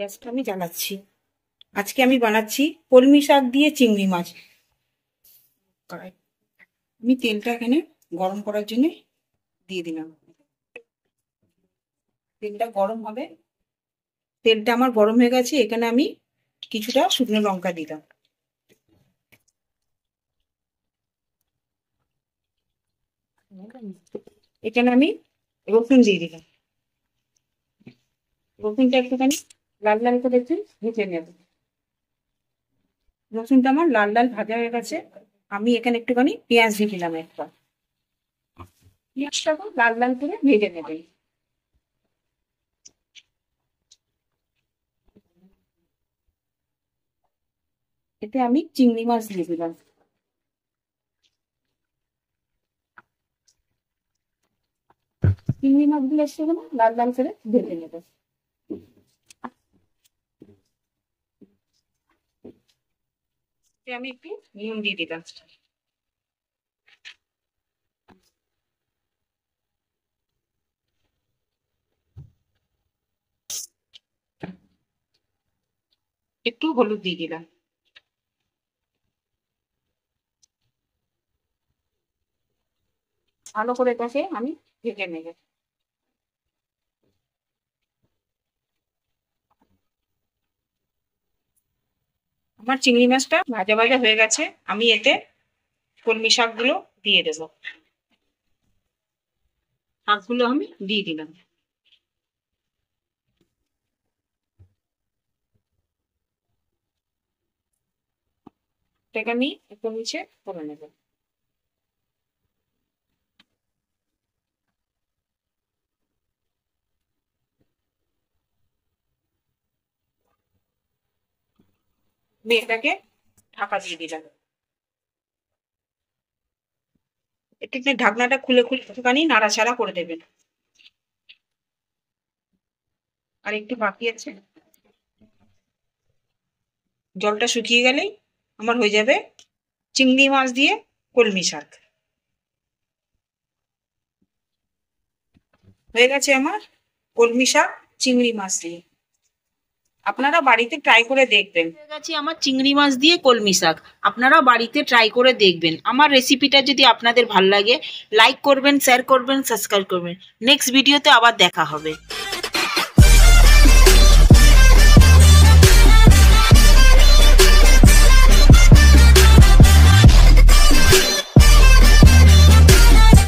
গ্যাসটা আমি জ্বালাচ্ছি। আজকে আমি বানাচ্ছি কলমি শাক দিয়ে চিংড়ি মাছ। আমি তেলটা এখানে গরম করার জন্য দিয়ে দিলাম। তেলটা গরম হবে। তেলটা আমার গরম হয়ে গেছে। এখানে আমি কিছুটা শুকনো লঙ্কা দিলাম। এখানে আমি রসুন দিয়ে দিলাম। রসুনটা একটুখানি লাল লাল করে একটু ভেজে নেব। রসুনটা আমার লাল লাল ভাজা হয়ে গেছে। আমি এখানে একটুখানি পেঁয়াজ দিয়ে দিলাম। একটা পেঁয়াজটাকে লাল লাল করে ভেজে নেবেন। এতে আমি চিংড়ি মাছ দিয়ে দিলাম। চিংড়ি মাছগুলো একটু লাল লাল করে ভেজে নেবেন। আমি একটু নুন দিয়ে দিলাম। একটু হলুদ দিয়ে দিলাম। ভালো করে এটাকে আমি ভেজে নেব। আমার চিংড়ি মাছটা ভাজা ভাজা হয়ে গেছে। আমি এতে কলমি শাকগুলো দিয়ে দেব। শাকগুলো আমি দিয়ে দিলাম। এটাকে আমি একটু নিচে করে নেব। আমি এটাকে ঢাকা দিয়ে দিলাম। একটু ঢাকনাটা খুলে খুলে একটুখানি নাড়াচাড়া করে দেবেন। আর একটু বাকি আছে। জলটা শুকিয়ে গেলেই আমার হয়ে যাবে চিংড়ি মাছ দিয়ে কলমি শাক। হয়ে গেছে আমার কলমি শাক চিংড়ি মাছ দিয়ে। আপনারা বাড়িতে ট্রাই করে দেখবেন। হয়ে গেছে আমার চিংড়ি মাছ দিয়ে কলমি শাক। আপনারা বাড়িতে ট্রাই করে দেখবেন। আমার রেসিপিটা যদি আপনাদের ভালো লাগে লাইক করবেন, শেয়ার করবেন, সাবস্ক্রাইব করবেন। নেক্সট ভিডিওতে আবার দেখা হবে।